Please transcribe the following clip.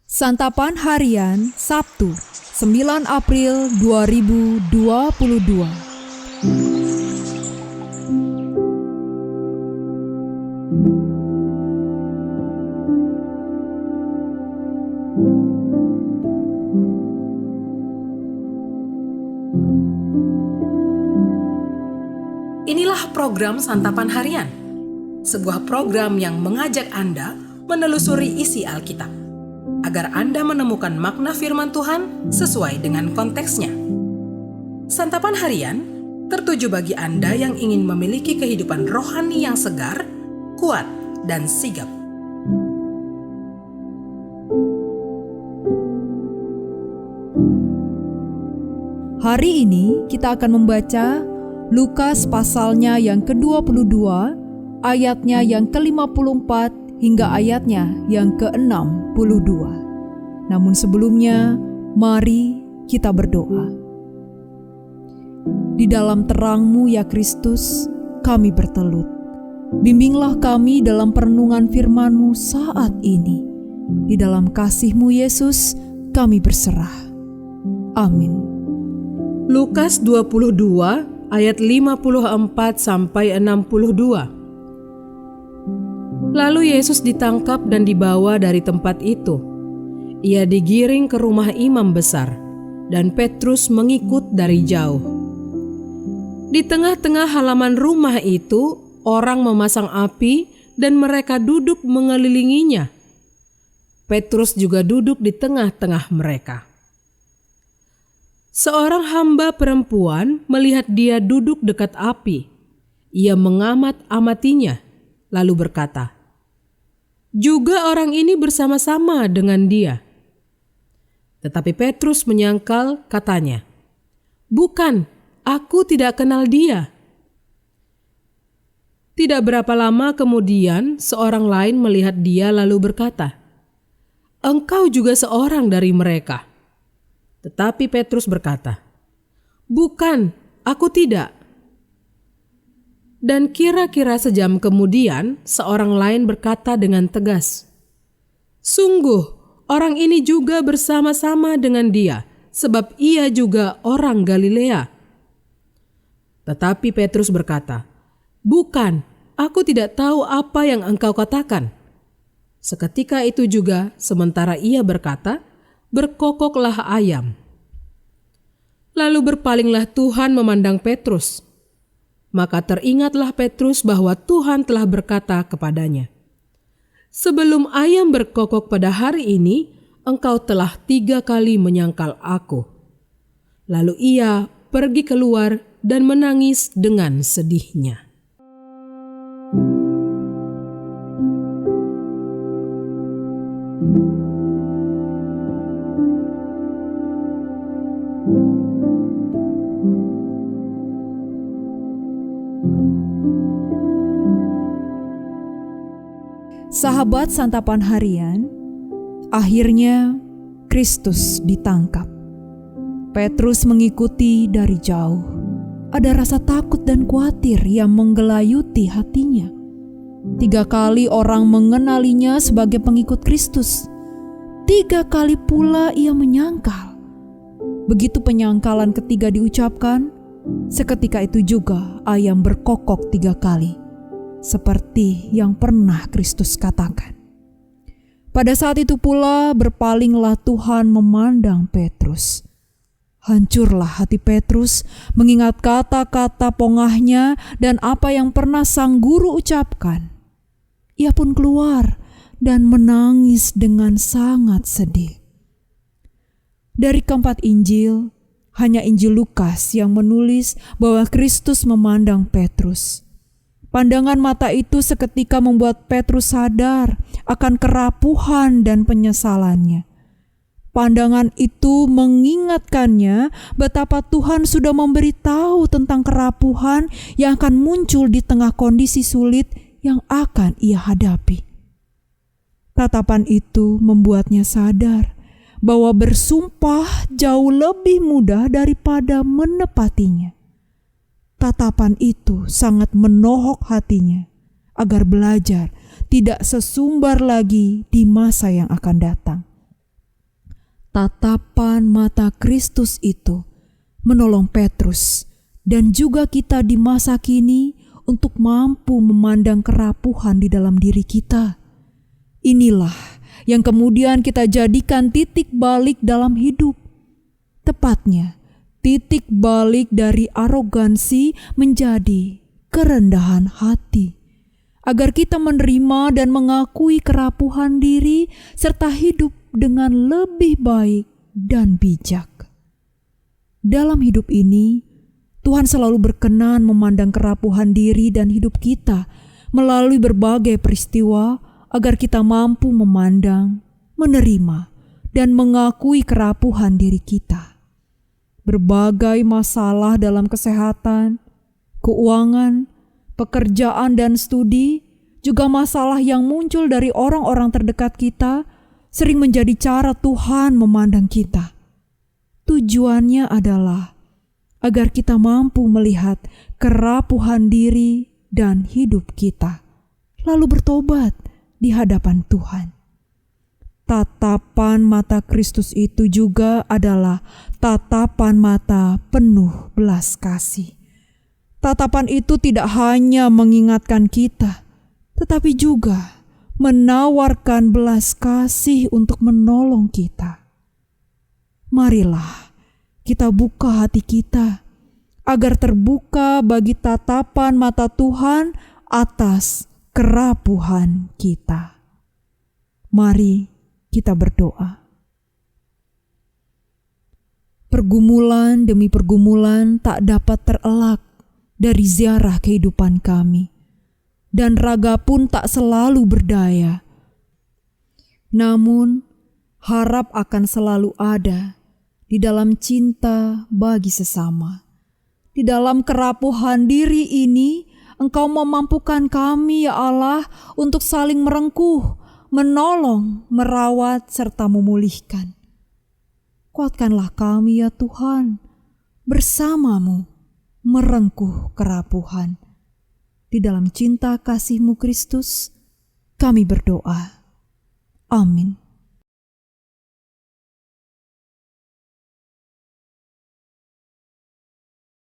Santapan Harian Sabtu 9 April 2022. Inilah program Santapan Harian, sebuah program yang mengajak Anda menelusuri isi Alkitab, agar Anda menemukan makna firman Tuhan sesuai dengan konteksnya. Santapan Harian tertuju bagi Anda yang ingin memiliki kehidupan rohani yang segar, kuat, dan sigap. Hari ini kita akan membaca Lukas pasalnya yang ke-22, ayatnya yang ke-54 hingga ayatnya yang ke-62. Namun sebelumnya, mari kita berdoa. Di dalam terang-Mu ya Kristus, kami bertelut. Bimbinglah kami dalam perenungan firman-Mu saat ini. Di dalam kasih-Mu Yesus, kami berserah. Amin. Lukas 22 ayat 54 sampai 62. Lalu Yesus ditangkap dan dibawa dari tempat itu. Ia digiring ke rumah imam besar, dan Petrus mengikut dari jauh. Di tengah-tengah halaman rumah itu, orang memasang api dan mereka duduk mengelilinginya. Petrus juga duduk di tengah-tengah mereka. Seorang hamba perempuan melihat dia duduk dekat api. Ia mengamat-amatinya, lalu berkata, "Juga orang ini bersama-sama dengan dia." Tetapi Petrus menyangkal, katanya, "Bukan, aku tidak kenal dia." Tidak berapa lama kemudian, seorang lain melihat dia lalu berkata, "Engkau juga seorang dari mereka." Tetapi Petrus berkata, "Bukan, aku tidak." Dan kira-kira sejam kemudian, seorang lain berkata dengan tegas, "Sungguh, orang ini juga bersama-sama dengan dia, sebab ia juga orang Galilea." Tetapi Petrus berkata, "Bukan, aku tidak tahu apa yang engkau katakan." Seketika itu juga, sementara ia berkata, berkokoklah ayam. Lalu berpalinglah Tuhan memandang Petrus. Maka teringatlah Petrus bahwa Tuhan telah berkata kepadanya, "Sebelum ayam berkokok pada hari ini, engkau telah 3 kali menyangkal aku." Lalu ia pergi keluar dan menangis dengan sedihnya. Sahabat Santapan Harian, akhirnya Kristus ditangkap. Petrus mengikuti dari jauh. Ada rasa takut dan khawatir yang menggelayuti hatinya. 3 kali orang mengenalinya sebagai pengikut Kristus. 3 kali pula ia menyangkal. Begitu penyangkalan ketiga diucapkan, seketika itu juga ayam berkokok 3 kali. Seperti yang pernah Kristus katakan. Pada saat itu pula berpalinglah Tuhan memandang Petrus. Hancurlah hati Petrus mengingat kata-kata pongahnya dan apa yang pernah sang guru ucapkan. Ia pun keluar dan menangis dengan sangat sedih. Dari keempat Injil, hanya Injil Lukas yang menulis bahwa Kristus memandang Petrus. Pandangan mata itu seketika membuat Petrus sadar akan kerapuhan dan penyesalannya. Pandangan itu mengingatkannya betapa Tuhan sudah memberitahu tentang kerapuhan yang akan muncul di tengah kondisi sulit yang akan ia hadapi. Tatapan itu membuatnya sadar bahwa bersumpah jauh lebih mudah daripada menepatinya. Tatapan itu sangat menohok hatinya agar belajar tidak sesumbar lagi di masa yang akan datang. Tatapan mata Kristus itu menolong Petrus dan juga kita di masa kini untuk mampu memandang kerapuhan di dalam diri kita. Inilah yang kemudian kita jadikan titik balik dalam hidup. Tepatnya, titik balik dari arogansi menjadi kerendahan hati. Agar kita menerima dan mengakui kerapuhan diri serta hidup dengan lebih baik dan bijak. Dalam hidup ini, Tuhan selalu berkenan memandang kerapuhan diri dan hidup kita melalui berbagai peristiwa agar kita mampu memandang, menerima, dan mengakui kerapuhan diri kita. Berbagai masalah dalam kesehatan, keuangan, pekerjaan, dan studi, juga masalah yang muncul dari orang-orang terdekat kita, sering menjadi cara Tuhan memandang kita. Tujuannya adalah agar kita mampu melihat kerapuhan diri dan hidup kita, lalu bertobat di hadapan Tuhan. Tatapan mata Kristus itu juga adalah tatapan mata penuh belas kasih. Tatapan itu tidak hanya mengingatkan kita, tetapi juga menawarkan belas kasih untuk menolong kita. Marilah kita buka hati kita agar terbuka bagi tatapan mata Tuhan atas kerapuhan kita. Mari kita berdoa. Pergumulan demi pergumulan tak dapat terelak dari ziarah kehidupan kami, dan raga pun tak selalu berdaya. Namun, harap akan selalu ada di dalam cinta bagi sesama. Di dalam kerapuhan diri ini, Engkau memampukan kami, ya Allah, untuk saling merengkuh, menolong, merawat, serta memulihkan. Kuatkanlah kami, ya Tuhan, bersama-Mu merengkuh kerapuhan. Di dalam cinta kasih-Mu Kristus, kami berdoa. Amin.